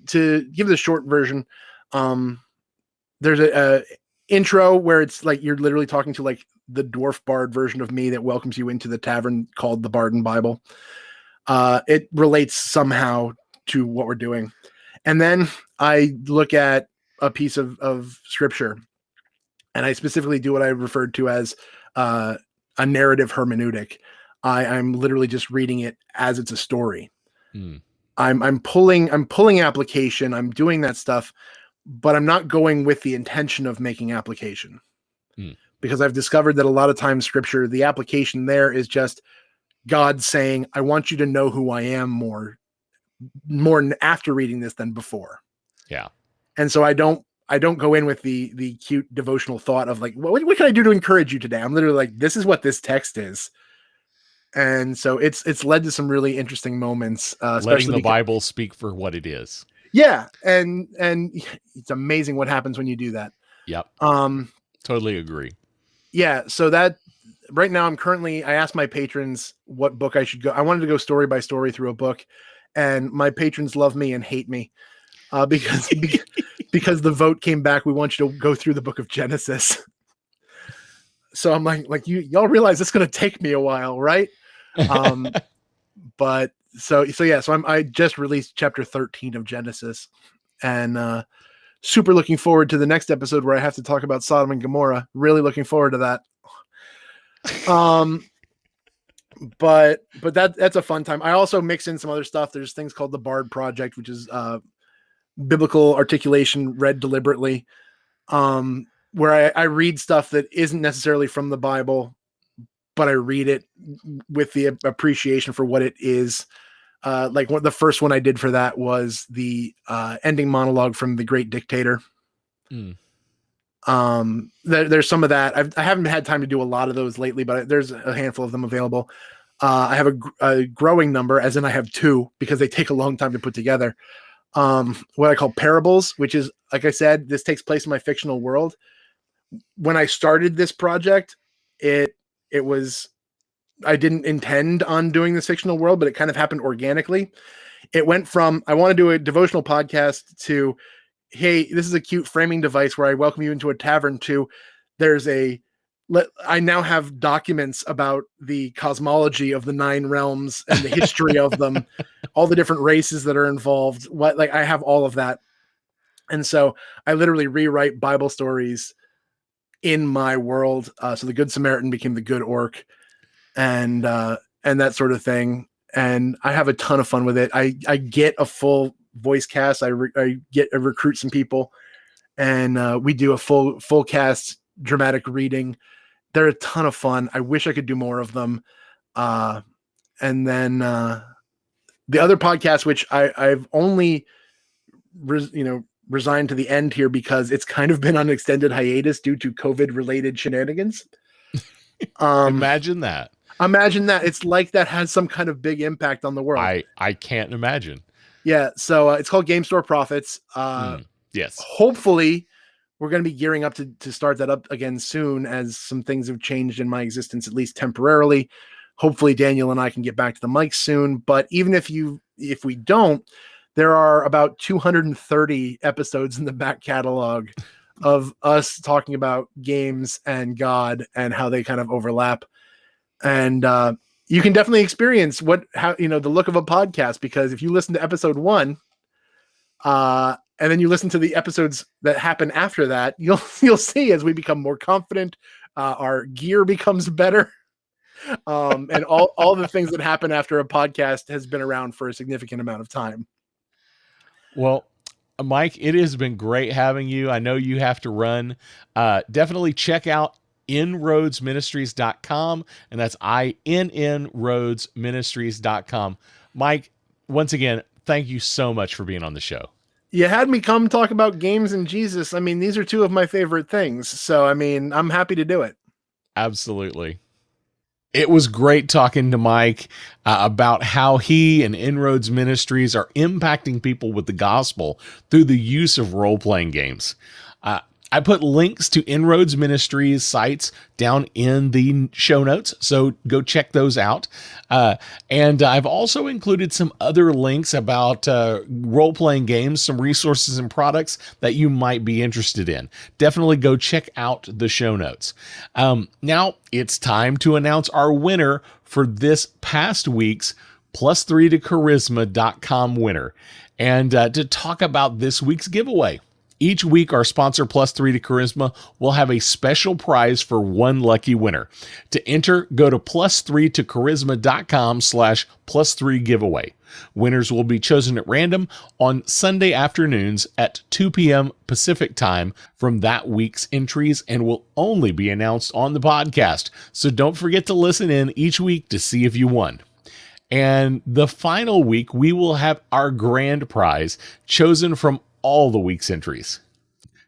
To give the short version, there's a intro where it's like you're literally talking to like the dwarf bard version of me that welcomes you into the tavern called the Barton Bible. It relates somehow to what we're doing, and then I look at a piece of scripture, and I specifically do what I referred to as a narrative hermeneutic. I'm literally just reading it as it's a story. I'm pulling application. I'm doing that stuff, but I'm not going with the intention of making application, because I've discovered that a lot of times scripture, the application there is just God saying, I want you to know who I am more after reading this than before. Yeah. And so I don't go in with the cute devotional thought of like, what can I do to encourage you today? I'm literally like, this is what this text is. And so it's led to some really interesting moments, Letting the Bible speak for what it is. Yeah. And it's amazing what happens when you do that. Yep. Totally agree. Yeah. So that right now I asked my patrons what book I should go. I wanted to go story by story through a book, and my patrons love me and hate me because the vote came back. We want you to go through the book of Genesis. So I'm like y'all realize it's going to take me a while, right? But so I just released chapter 13 of Genesis, and super looking forward to the next episode where I have to talk about Sodom and Gomorrah. Really looking forward to that. But that's a fun time. I also mix in some other stuff. There's things called the Bard Project, which is biblical articulation read deliberately, where I read stuff that isn't necessarily from the Bible, but I read it with the appreciation for what it is. Like the first one I did for that was the ending monologue from The Great Dictator. There's some of that. I haven't had time to do a lot of those lately, but there's a handful of them available. I have a growing number, as in I have 2, because they take a long time to put together. What I call parables, which is, like I said, this takes place in my fictional world. When I started this project, it was, I didn't intend on doing this fictional world, but it kind of happened organically. It went from, I want to do a devotional podcast, to, hey, this is a cute framing device where I welcome you into a tavern, to I now have documents about the cosmology of the 9 realms and the history of them, all the different races that are involved. I have all of that. And so I literally rewrite Bible stories in my world. So the Good Samaritan became the Good Orc, and that sort of thing. And I have a ton of fun with it. I get a full voice cast. I recruit some people, and we do a full cast dramatic reading. They're a ton of fun. I wish I could do more of them. And then the other podcast, which I've only resigned to the end here because it's kind of been on extended hiatus due to COVID related shenanigans. Imagine that. It's like that has some kind of big impact on the world. I can't imagine. Yeah. So it's called Game Store Profits. Yes. Hopefully we're going to be gearing up to start that up again soon, as some things have changed in my existence, at least temporarily. Hopefully Daniel and I can get back to the mic soon. But even if we don't, there are about 230 episodes in the back catalog of us talking about games and God and how they kind of overlap. And you can definitely experience the look of a podcast, because if you listen to episode 1, and then you listen to the episodes that happen after that, you'll see as we become more confident, our gear becomes better. And all the things that happen after a podcast has been around for a significant amount of time. Well, Mike, it has been great having you. I know you have to run. Definitely check out inroadsministries.com, and that's inroadsministries.com. Mike, once again, thank you so much for being on the show. You had me come talk about games and Jesus. I mean, these are 2 of my favorite things. So, I mean, I'm happy to do it. Absolutely. It was great talking to Mike about how he and Inroads Ministries are impacting people with the gospel through the use of role-playing games. I put links to Inroads Ministries sites down in the show notes, so go check those out. And I've also included some other links about role-playing games, some resources and products that you might be interested in. Definitely go check out the show notes. Now it's time to announce our winner for this past week's +3 to charisma.com winner, and to talk about this week's giveaway. Each week, our sponsor, Plus 3 to Charisma, will have a special prize for one lucky winner. To enter, go to plus3tocharisma.com/plus3 giveaway. Winners will be chosen at random on Sunday afternoons at 2 p.m. Pacific time from that week's entries and will only be announced on the podcast. So don't forget to listen in each week to see if you won. And the final week, we will have our grand prize chosen from all the week's entries.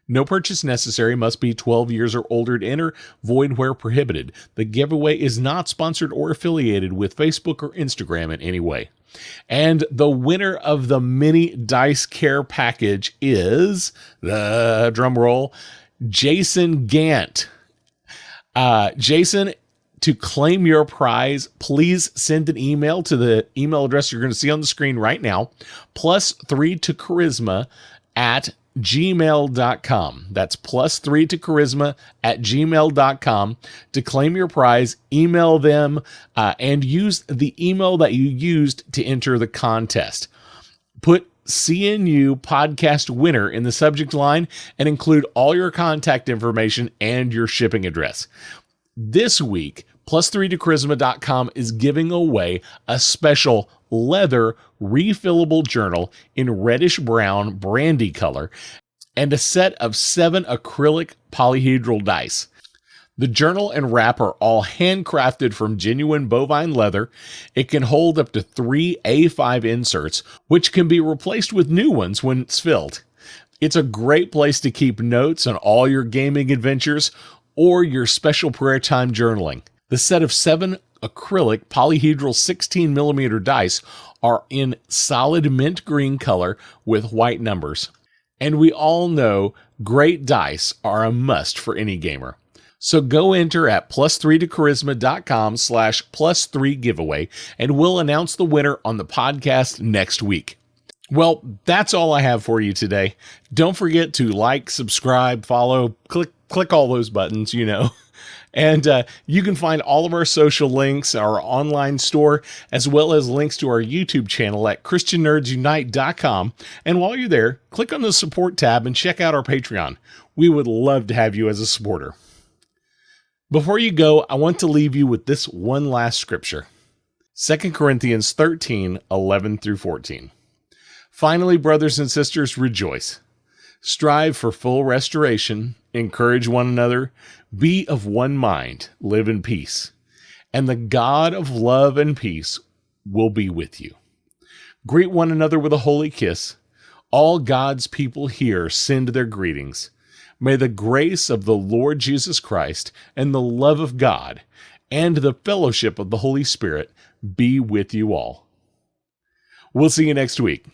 No purchase necessary, must be 12 years or older to enter, void where prohibited. The giveaway is not sponsored or affiliated with Facebook or Instagram in any way. And the winner of the mini dice care package is, the drum roll, Jason Gant. Jason, to claim your prize, please send an email to the email address you're going to see on the screen right now, plus3tocharisma@gmail.com. That's plus3tocharisma@gmail.com. To claim your prize, email them and use the email that you used to enter the contest. Put CNU podcast winner in the subject line and include all your contact information and your shipping address. This week, plus3tocharisma.com is giving away a special leather refillable journal in reddish brown brandy color and a set of 7 acrylic polyhedral dice. The journal and wrap are all handcrafted from genuine bovine leather. It can hold up to 3 A5 inserts, which can be replaced with new ones when it's filled. It's a great place to keep notes on all your gaming adventures or your special prayer time journaling. The set of 7 acrylic polyhedral 16mm dice are in solid mint green color with white numbers. And we all know great dice are a must for any gamer. So go enter at plus3tocharisma.com/plus3 giveaway and we'll announce the winner on the podcast next week. Well, that's all I have for you today. Don't forget to like, subscribe, follow, click all those buttons, you know. And you can find all of our social links, our online store, as well as links to our YouTube channel at ChristianNerdsUnite.com. And while you're there, click on the support tab and check out our Patreon. We would love to have you as a supporter. Before you go, I want to leave you with this one last scripture. 2 Corinthians 13:11-14. Finally, brothers and sisters, rejoice. Strive for full restoration, encourage one another, be of one mind, live in peace. And the God of love and peace will be with you. Greet one another with a holy kiss. All God's people here send their greetings. May the grace of the Lord Jesus Christ and the love of God and the fellowship of the Holy Spirit be with you all. We'll see you next week.